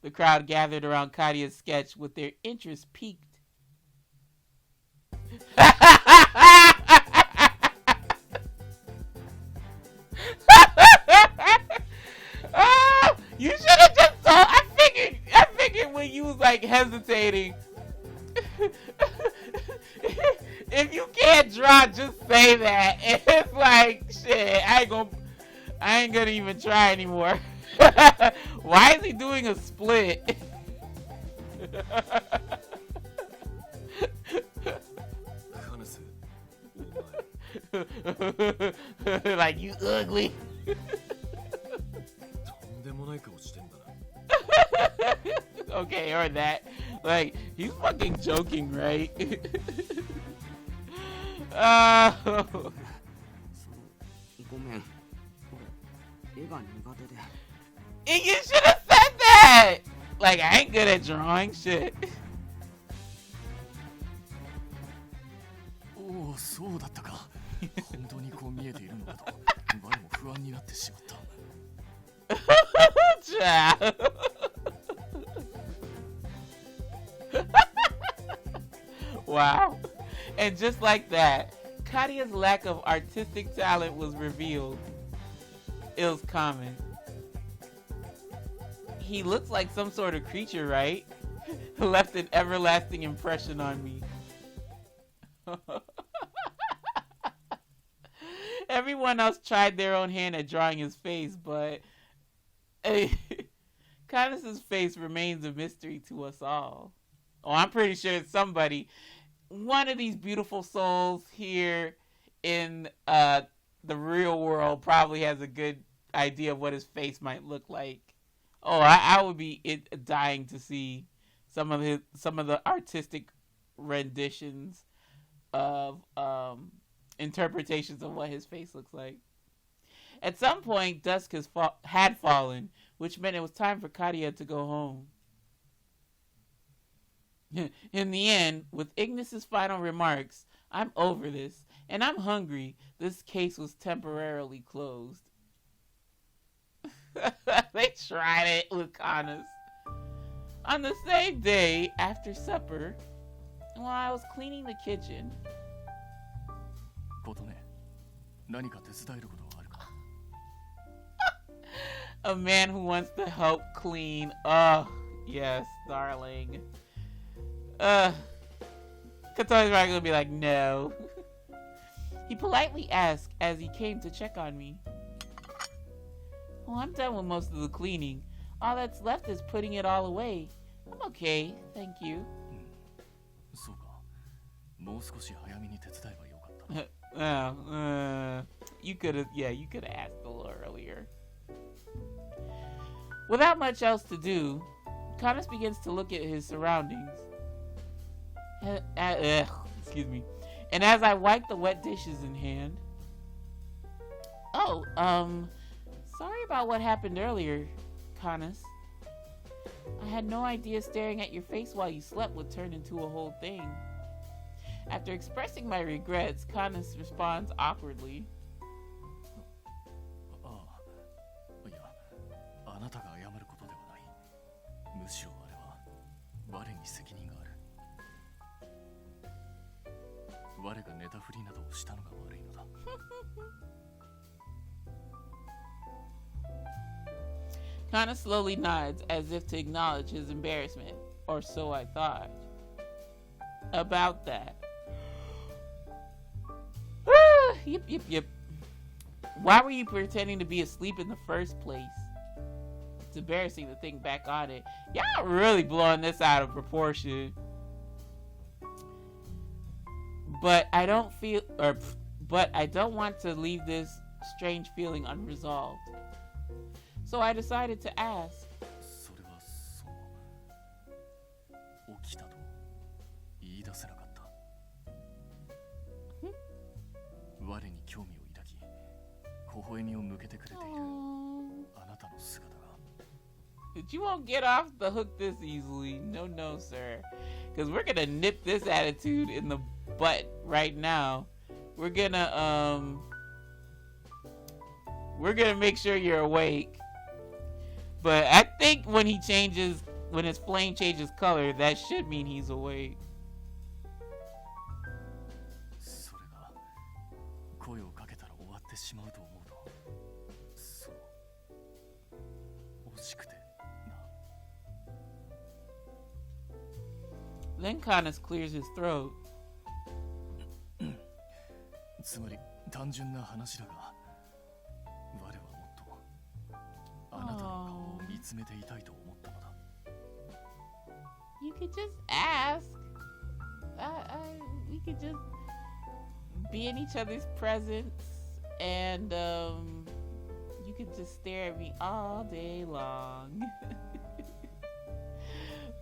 The crowd gathered around Kadia's sketch with their interest piqued. You should have just told. I figured when you was like hesitating. If you can't draw, just say that. It's like shit. I ain't gonna even try anymore. Why is he doing a split? Like you ugly. Okay, or that. Like, he's fucking joking, right? You should have said that! Like, I ain't good at drawing shit. Oh, そうだったか。本当にこう見えているのかと、我も不安になってしまった。Wow. And just like that, Kadia's lack of artistic talent was revealed. It was common. He looks like some sort of creature, right? Left an everlasting impression on me. Everyone else tried their own hand at drawing his face, but Connus's face remains a mystery to us all. Oh, I'm pretty sure it's somebody. One of these beautiful souls here in the real world probably has a good idea of what his face might look like. Oh, I would be dying to see some of the artistic renditions of interpretations of what his face looks like. At some point, dusk had fallen, which meant it was time for Kadia to go home. In the end, with Ignis's final remarks, "I'm over this, and I'm hungry," this case was temporarily closed. They tried it with Connus. On the same day, after supper, while I was cleaning the kitchen, Kotone, 何か手伝えることはあるか? A man who wants to help clean. Oh, yes, darling. Kotone's probably gonna be like, no. He politely asked as he came to check on me. Well, I'm done with most of the cleaning. All that's left is putting it all away. I'm okay, thank you. そうか。もう少し早めに手伝えばよかったな。You could have asked a little earlier. Without much else to do, Connus begins to look at his surroundings. Excuse me. And as I wipe the wet dishes in hand, sorry about what happened earlier, Connus. I had no idea staring at your face while you slept would turn into a whole thing. After expressing my regrets, Connus responds awkwardly. いや、あなたが謝ることではない。むしろあれは我に責任がある。我が寝たふりなどをしたのが悪いのだ。Connus slowly nods as if to acknowledge his embarrassment, or so I thought. About that. Yep. Why were you pretending to be asleep in the first place? It's embarrassing to think back on it. Y'all really blowing this out of proportion. But I don't want to leave this strange feeling unresolved. So I decided to ask. それは起きたと言い出せなかった。我に興味を抱き、微笑みを向けてくれているあなたの姿が。But you won't get off the hook this easily. No, sir. Because we're gonna nip this attitude in the butt right now. We're gonna make sure you're awake. But I think when he changes when his flame changes color, that should mean he's awake. それが声をかけたら終わってしまうと思うと、そう惜しくてな。 Then Connors clears his throat. つまり単純な話だが、我はもっとあなたの顔を見つめていたいと思ったのだ。 You could just ask. We could just be in each other's presence, and you could just stare at me all day long.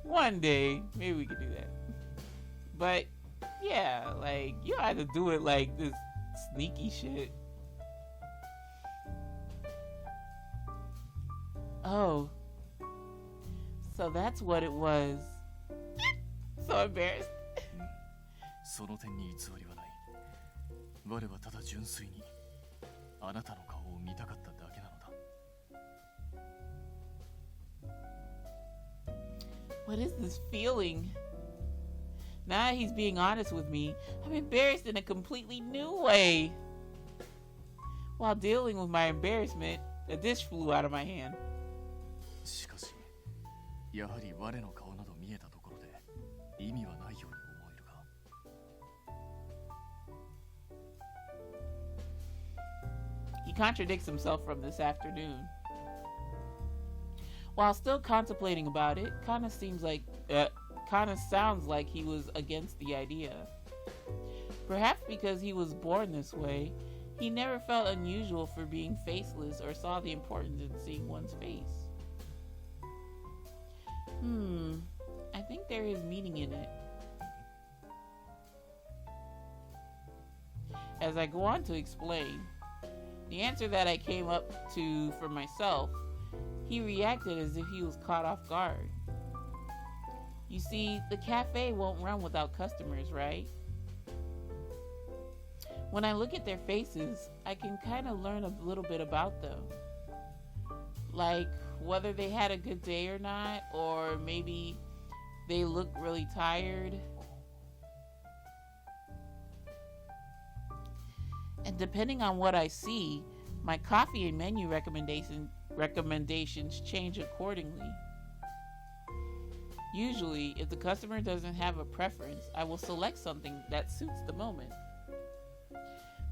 One day, maybe we could do that. But yeah, like you don't have to do it like this sneaky shit. Oh, so that's what it was. So embarrassed. その点に偽りはない。我はただ純粋にあなたの顔を見たかっただけなのだ。 What is this feeling? Now that he's being honest with me, I'm embarrassed in a completely new way. While dealing with my embarrassment, a dish flew out of my hand. しかし、やはり我の顔など見えたところで意味はないように思えるが。 He contradicts himself from this afternoon. While still contemplating about it, kind of sounds like he was against the idea. Perhaps because he was born this way, he never felt unusual for being faceless or saw the importance in seeing one's face. I think there is meaning in it. As I go on to explain, the answer that I came up to for myself, he reacted as if he was caught off guard. You see, the cafe won't run without customers, right? When I look at their faces, I can kind of learn a little bit about them. Like whether they had a good day or not, or maybe they look really tired. And depending on what I see, my coffee and menu recommendations change accordingly. Usually, if the customer doesn't have a preference, I will select something that suits the moment.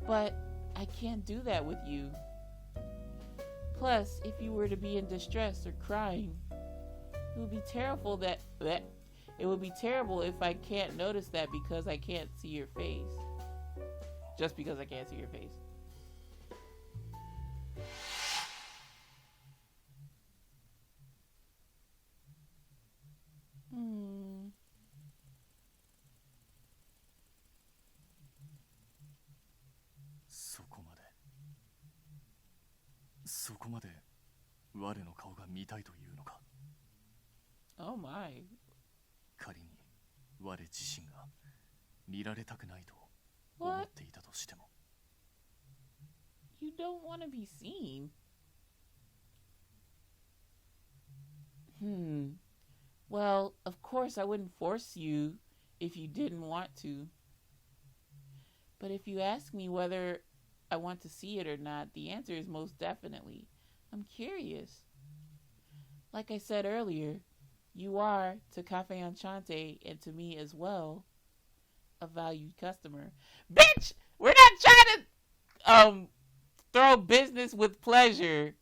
But I can't do that with you. Plus, if you were to be in distress or crying, it would be terrible if I can't notice that because I can't see your face. Just because I can't see your face. Hmm. そこまで我の顔が見たいというのか。 Oh my. 仮に我自身が見られたくないと思っていたとしても。 You don't want to be seen. Well, of course I wouldn't force you if you didn't want to. But if you ask me whether I want to see it or not, the answer is most definitely. I'm curious. Like I said earlier, you are, to Cafe Enchante and to me as well, a valued customer. Bitch! We're not trying to throw business with pleasure.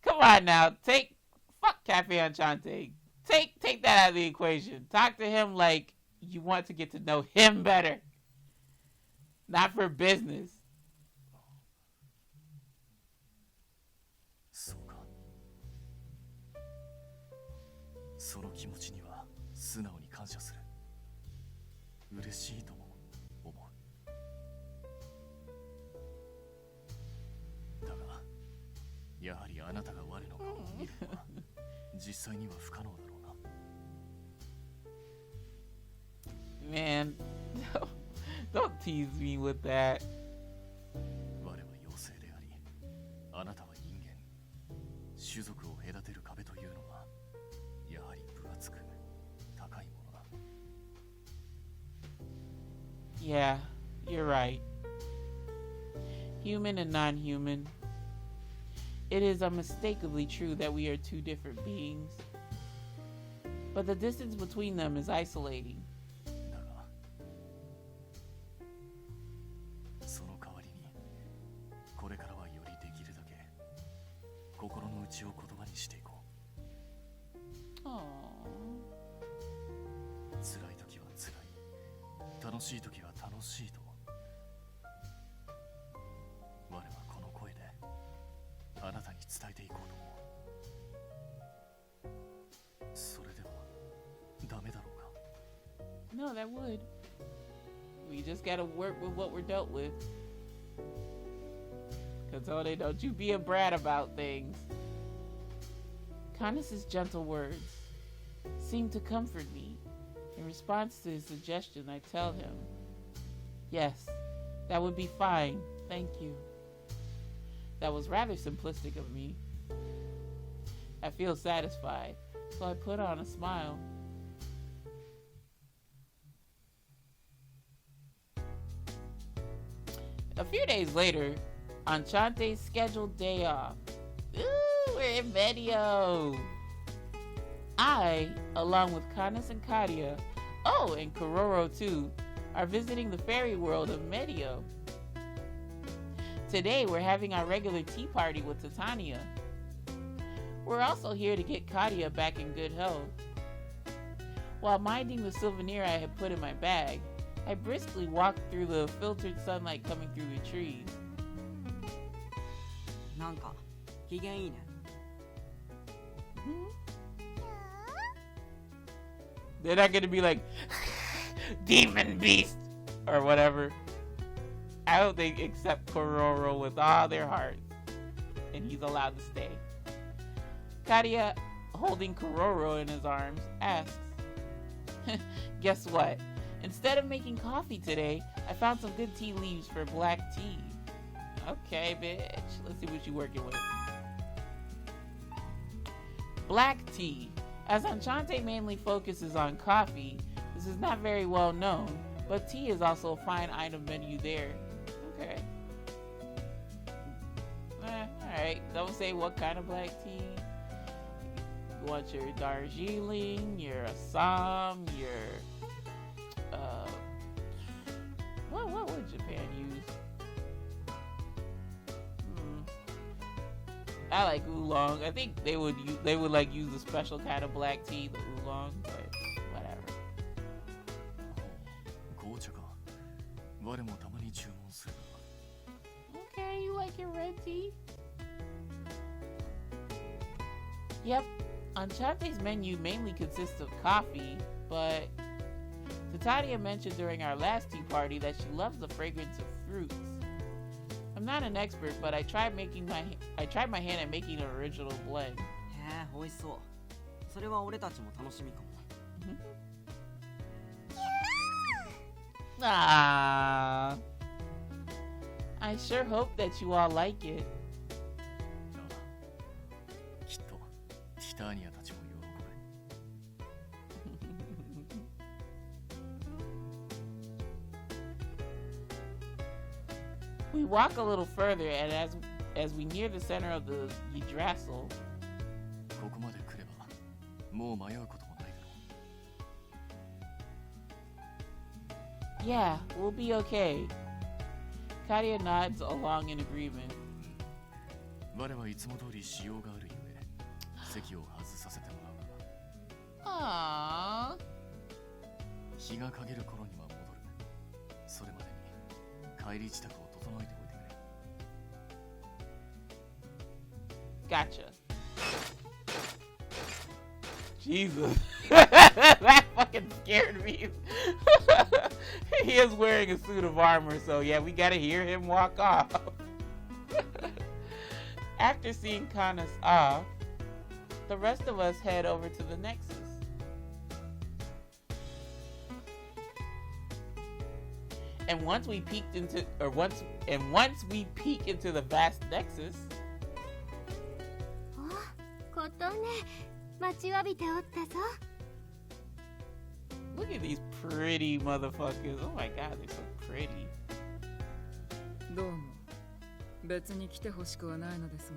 Come on now. Fuck Cafe Enchante. Take that out of the equation. Talk to him like you want to get to know him better. Not for business. そうか。その気持ちには素直に感謝する。嬉しいとも思う。だが、やはりあなたが我の顔を見るのは実際には不可能だろうな。Man, don't tease me with that. 我は妖精であり、あなたは人間。種族を隔てる壁というのはやはり分厚く Yeah, you're right. Human and non-human. It is unmistakably true that we are two different beings. But the distance between them is isolating. だがその代わりにこれからはよりできるだけ心の内を言葉にしていこう。Aww. 辛い時は辛い、楽しい時は楽しいと我はこの声であなたに伝えていこうと思う。それではダメだろうか。 No, that would. We just gotta work with what we're dealt with. Kotone, don't you be a brat about things. Kanis's gentle words seem to comfort me. In response to his suggestion, I tell him, yes, that would be fine, thank you. That was rather simplistic of me. I feel satisfied, so I put on a smile. A few days later, Enchante's scheduled day off. Ooh, we're in Medio. I, along with Kanis and Kadia, oh, and Kororo too, are visiting the fairy world of Medio. Today, we're having our regular tea party with Titania. We're also here to get Kadia back in good health. While minding the souvenir I had put in my bag, I briskly walked through the filtered sunlight coming through the trees. なんか機嫌いいね。They're not gonna be like, demon beast, or whatever. I hope they accept Kororo with all their hearts, and he's allowed to stay. Kadia, holding Kororo in his arms, asks, guess what? Instead of making coffee today, I found some good tea leaves for black tea. Okay, bitch. Let's see what you're working with. Black tea. As Enchante mainly focuses on coffee, this is not very well known, but tea is also a fine item menu there. Okay. Alright. Don't say what kind of black tea. You want your Darjeeling, your Assam, your what would Japan use? I like oolong. I think they would like use a special kind of black tea, the oolong, but whatever. 紅茶か。我もたまに注文するが。 Okay, you like your red tea? Yep. Enchante's menu mainly consists of coffee, but Titania mentioned during our last tea party that she loves the fragrance of fruits. I'm not an expert, but I tried my hand at making an original blend. へえ、美味しそう。それは俺たちも楽しみかも。Ah, I sure hope that you all like it. きっとティターニアたちも喜ぶ。 We walk a little further, and as we near the center of the Yggdrasil, ここまで来ればもう迷うこともないだろう。 yeah, we'll be okay. Kadia nods along in agreement. 我はいつも通り仕様があるゆえ席を外させてもらうが Aww. 日が陰る頃には戻る。それまでに帰り支度を整えておいてくれ。 Gotcha. Jesus. That fucking scared me. He is wearing a suit of armor, so yeah, we gotta hear him walk off. After seeing Kanis off, the rest of us head over to the Nexus. And once we peek into the vast Nexus, お、琴音、待ちわびておったぞ。Look at these pretty motherfuckers. Oh my god, they're so pretty. どうも別に来てほしくはないのです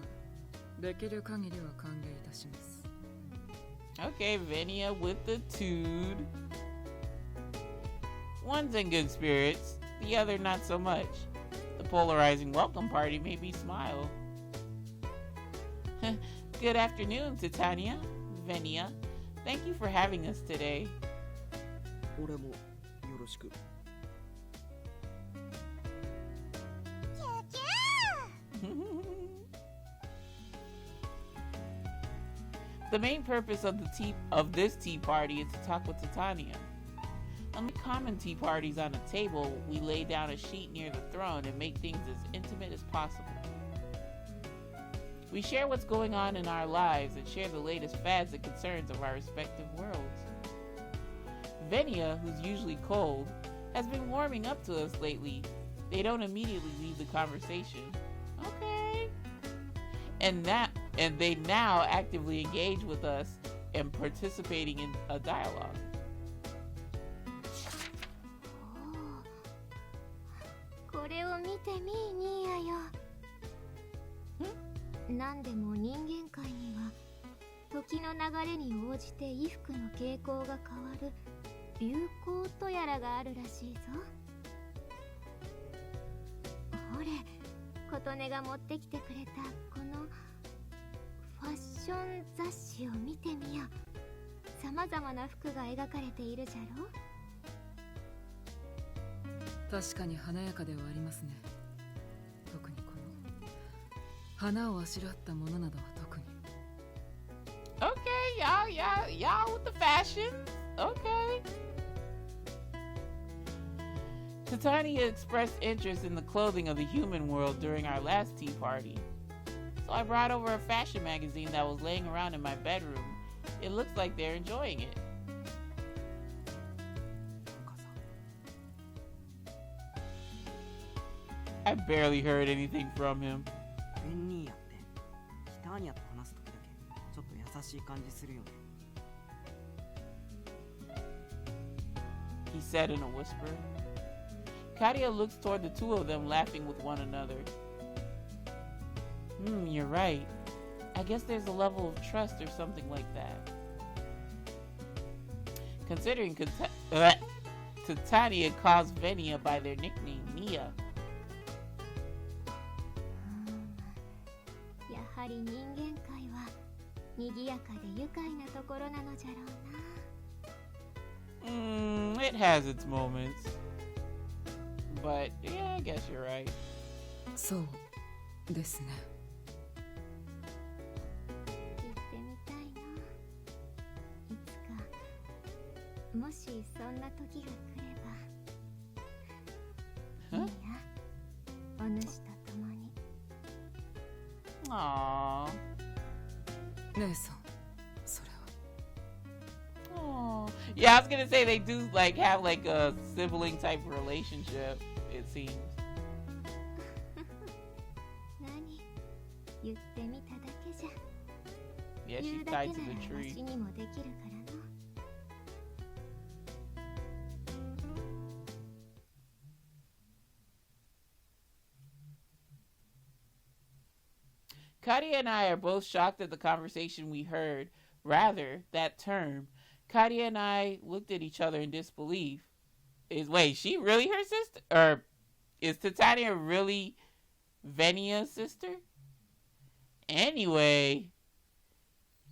が、できる限りは歓迎いたします。 Okay, Vennia with the tude. One's in good spirits, the other not so much. The polarizing welcome party made me smile. Good afternoon, Titania, Vennia. Thank you for having us today. 俺もよろしく。The main purpose of this tea party is to talk with Titania. Unlike common tea parties on a table, we lay down a sheet near the throne and make things as intimate as possible. We share what's going on in our lives and share the latest fads and concerns of our respective worlds. Vennia, who's usually cold, has been warming up to us lately. They don't immediately leave the conversation. Okay. And they now actively engage with us and participating in a dialogue. これを見てみーにーやよ。何でも人間界には時の流れに応じて衣服の傾向が変わる流行とやらがあるらしいぞ。ほれ、琴音が持ってきてくれたこのファッション雑誌を見てみや。さまざまな服が描かれているじゃろ。確かに華やかではありますね。特にこの花をあしらったものなどは特に。 Okay, y'all with the fashions. Okay. Titania expressed interest in the clothing of the human world during our last tea party. So I brought over a fashion magazine that was laying around in my bedroom. It looks like they're enjoying it. なんかさ、 I barely heard anything from him. ベンニーヤってキターニャと話すときだけちょっと優しい感じするよね。 He said in a whisper. Katia looks toward the two of them laughing with one another. You're right. I guess there's a level of trust or something like that. Considering Titania calls Vennia by their nickname, Mia. やはり人間界は賑やかで愉快なところなのじゃろうな。 It has its moments. But yeah, I guess you're right. そうですね。行ってみたいな。いつかもしそんな時が来れば。いや、お主と共に。 Aww. 姉さん、それは。 Aww. Yeah, I was gonna say they do like have like a sibling type relationship, it seems. 何言ってみただけじゃ。 Yeah, 言 she's うだ tied け to な the らわ tree. しにもできるからな。Katia and I are both shocked at the conversation we heard. Rather, that term. Katia and I looked at each other in disbelief. Wait, she really her sister? Or is Titania really Vennia's sister? Anyway,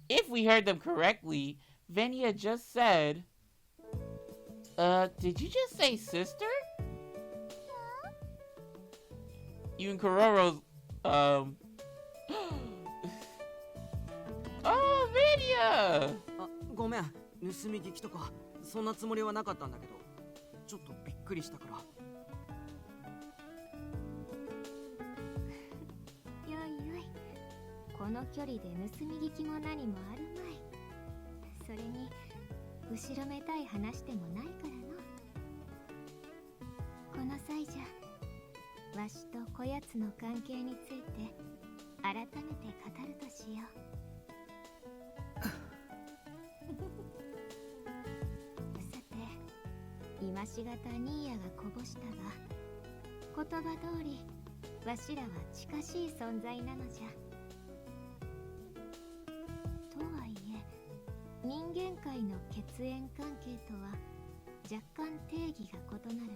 if we heard them correctly, Vennia just said, did you just say sister? Even Kororo's, Oh, Medio! あ、ごめん。盗み聞きとかそんなつもりはなかったんだけど、ちょっとびっくりしたから。よいよい。この距離で盗み聞きも何もあるまい。それに後ろめたい話でもないからな。この際じゃ、わしとこやつの関係について改めて語るとしよう。さて、ましがたニーヤがこぼしたが、言葉通りわしらは近しい存在なのじゃ。とはいえ人間界の血縁関係とは若干定義が異なる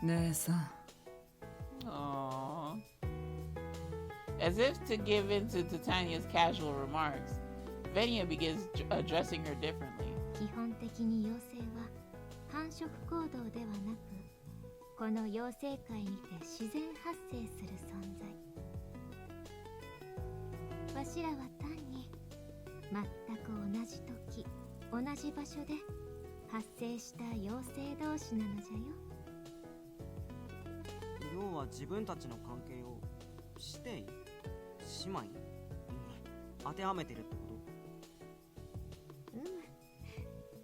がな。姉さん。Aww. As if to give in to Titania's casual remarks, Vennia begins addressing her differently. 基本的に妖精は繁殖行動ではなく、この妖精界にて自然発生する存在。わしらは単に全く同じ時、同じ場所で発生した妖精同士なのじゃよ。要は自分たちの関係を師弟、姉妹に当てはめてるってこと？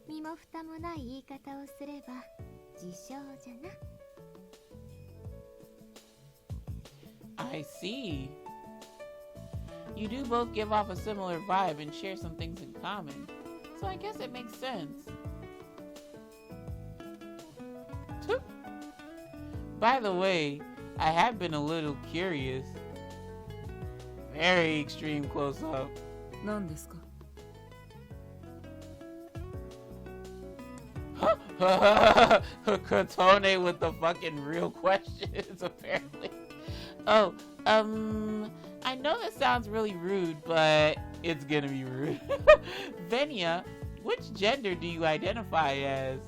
身も蓋もない言い方をすれば自称じゃな。I see. You do both give off a similar vibe and share some things in common, so I guess it makes sense. By the way, I have been a little curious. Very extreme close up. 何ですか？ Kotone with the fucking real questions, apparently. Oh, I know this sounds really rude, but it's gonna be rude. Vennia, which gender do you identify as?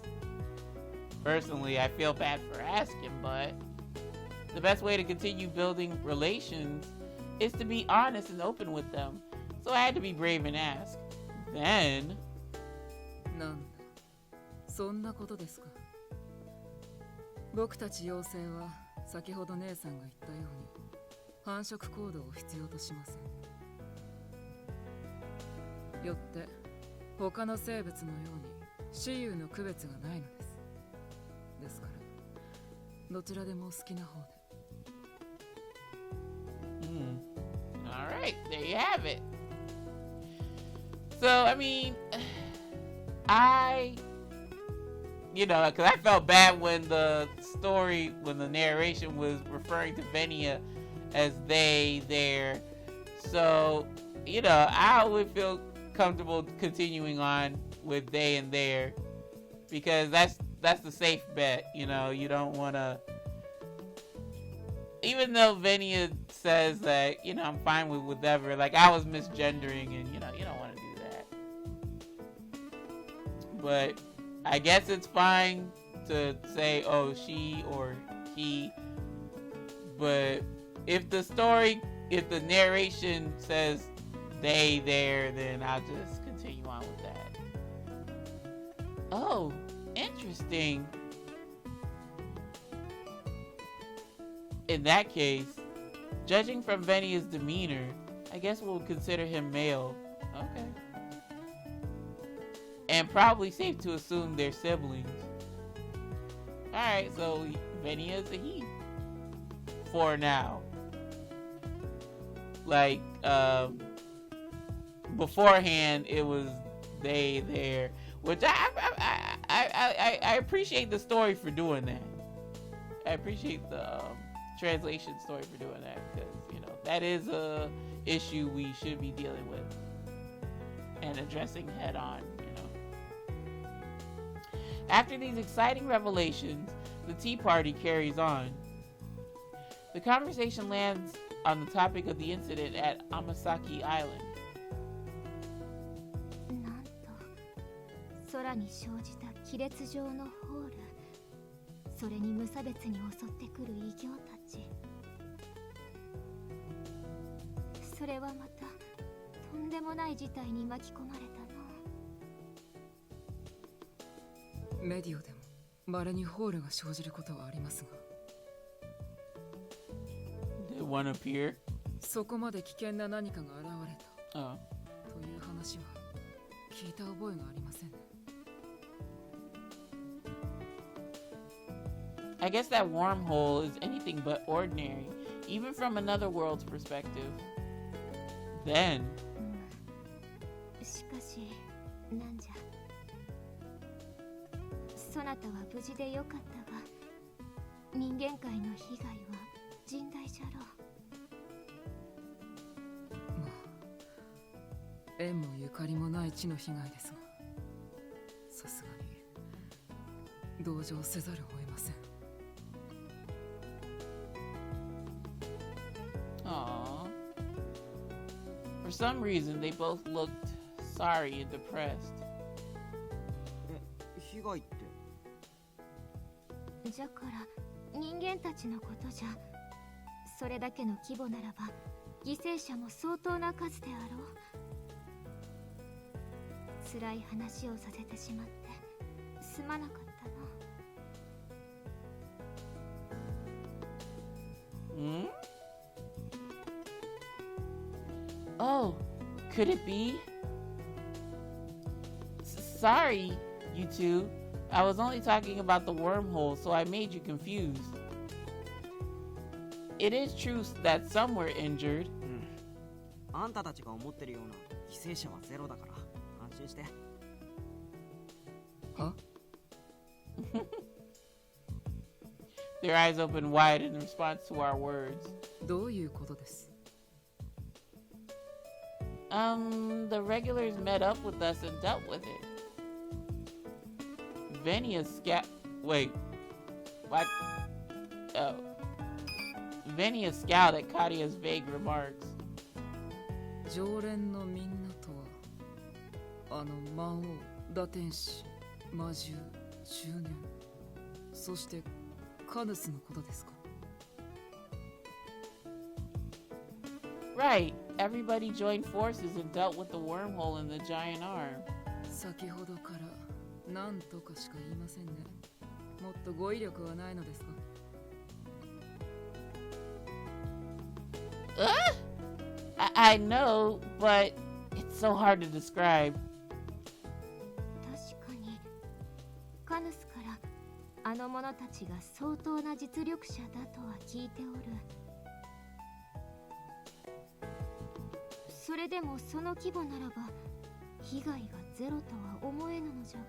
Personally, I feel bad for asking, but the best way to continue building relations is to be honest and open with them. So I had to be brave and ask. Then... なんだ、そんなことですか。僕たち妖精は先ほど姉さんが言ったように繁殖行動を必要としません。よって他の生物のように雌雄の区別がないのです。ですからどちらでも好きな方で。Alright, there you have it. So, I mean, because I felt bad when the narration was referring to Vennia as they, their. So, I would feel comfortable continuing on with they and their, because that's the safe bet. You don't want to. Even though Vennia says that, I'm fine with whatever, like I was misgendering and, you don't want to do that. But I guess it's fine to say, oh, she or he. But if the narration says they, there, then I'll just continue on with that. Oh, interesting. In that case, judging from Vennia's demeanor, I guess we'll consider him male. Okay. And probably safe to assume they're siblings. Alright, so Vennia's a he. For now. Like, beforehand, it was they, there. Which I appreciate the story for doing that. I appreciate the... translation story for doing that, because that is a issue we should be dealing with and addressing head on. After these exciting revelations, the tea party carries on. The conversation lands on the topic of the incident at Amasaki Island. なんと空に生じた亀裂状のホール、それに無差別に襲ってくる異形たち。それはまたとんでもない事態に巻き込まれたの。メディオでも稀にホールが生じることはありますが。Did one appear? そこまで危険な何かが現れた、という話は聞いた覚えがありませんね。I guess that wormhole is anything but ordinary, even from another world's perspective. Then... しかし、なんじゃ。そなたは無事でよかったが、人間界の被害は甚大じゃろう。まあ縁もゆかりもない地の被害ですが、さすがに同情せざるを得ません。Aww. For some reason, they both looked sorry and depressed. 被害って。じゃから人間たちのことじゃ。それだけの規模ならば犠牲者も相当な数であろう。辛い話をさせてしまってすまなかったな。Oh, could it be? Sorry, you two. I was only talking about the wormhole, so I made you confused. It is true that some were injured. あんたたちが思ってるような犠牲者はゼロだから安心して。は？Their eyes opened wide in response to our words. どういうことです？ The regulars met up with us and dealt with it. Vennia Wait. What? Oh. Vennia scowled at Kadia's vague remarks. 常連のみんなとは、魔王、打天使、魔獣、中年、そしてカヌスのことですか？ Right. Everybody joined forces and dealt with the wormhole in the giant arm. 先ほどから何とかしか言いませんね。もっと語彙力はないのですか？I know, but it's so hard to describe. 確かにカヌスからあの者たちが相当な実力者だとは聞いておる。それでもその規模ならば被害がゼロとは思えぬのじゃが。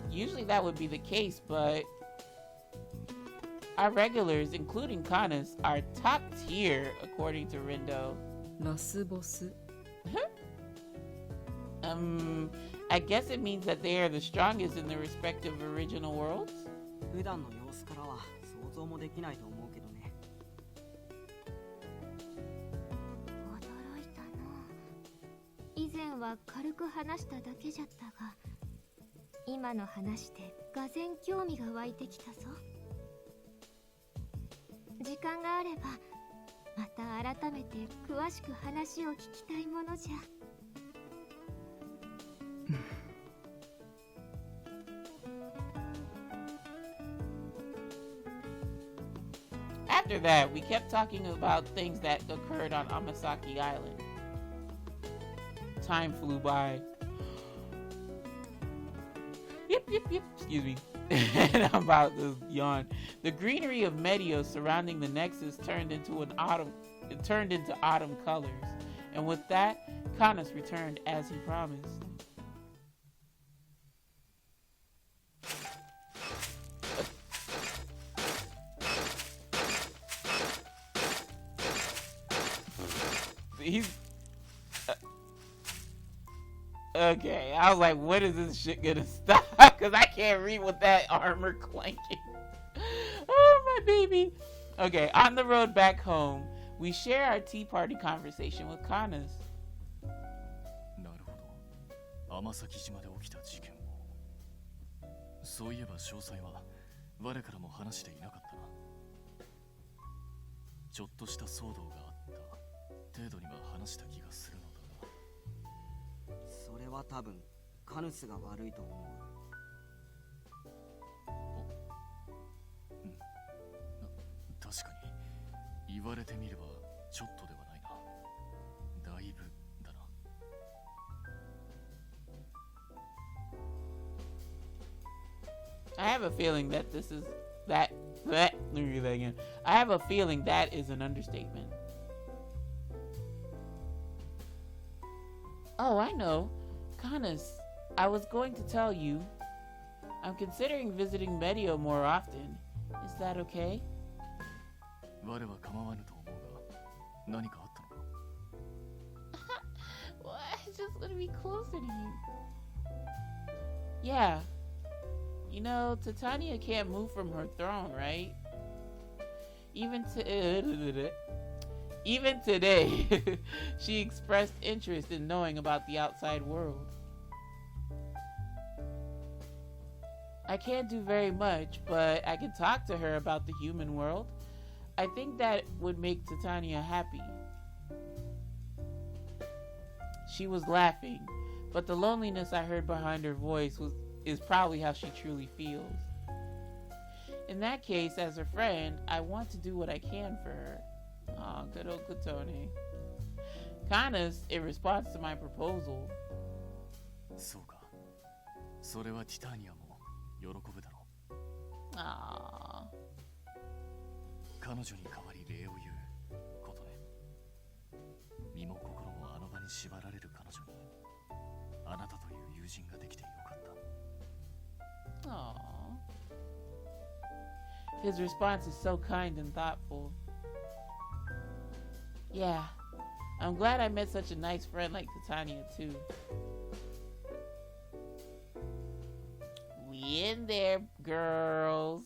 Usually that would be the case, but our regulars, including Canis, are top tier according to Rindo. ラスボス？ I guess it means that they are the strongest in their respective original worlds. 普段の様子からは想像もできないと思うけどね。驚いたな。以前は軽く話しただけじゃったが、今の話でがぜん興味が湧いてきたぞ。時間があればまた改めて詳しく話を聞きたいものじゃ。After that, we kept talking about things that occurred on Amasaki Island. Time flew by. Yep. Excuse me. And I'm about to yawn. The greenery of Medio surrounding the Nexus turned into autumn colors. And with that, Canis returned as he promised. He's okay. I was like, when is this shit gonna stop? Because I can't read with that armor clanking. Oh, my baby. Okay, on the road back home, we share our tea party conversation with Canis. なるほど。天崎島で起きた事件を。そういえば詳細は我からも話していなかったな。ちょっとした騒動があった程度には話した気がするのだが。それは多分カヌスが悪いと思う。確かに言われてみればちょっとではないな。だいぶだな。I have a feeling that this is that. Let me read that again. I have a feeling that is an understatement. Oh, I know. Canis, I was going to tell you. I'm considering visiting Medio more often. Is that okay? 我は構わぬと思うが、何かあったのか？ Well, I just want to be closer to you. Yeah. You know, Titania can't move from her throne, right? Even today, she expressed interest in knowing about the outside world. I can't do very much, but I can talk to her about the human world. I think that would make Titania happy. She was laughing, but the loneliness I heard behind her voice is probably how she truly feels. In that case, as her friend, I want to do what I can for her. Aw, good old Kotone. Canis, in response to my proposal. そうか。それはティタニアも喜ぶだろう。Aww. 彼女に代わり礼を言うことね。身も心もあの場に縛られる彼女に、あなたという友人ができてよかった。Aww. His response is so kind and thoughtful. Yeah, I'm glad I met such a nice friend like Titania too. We in there, girls.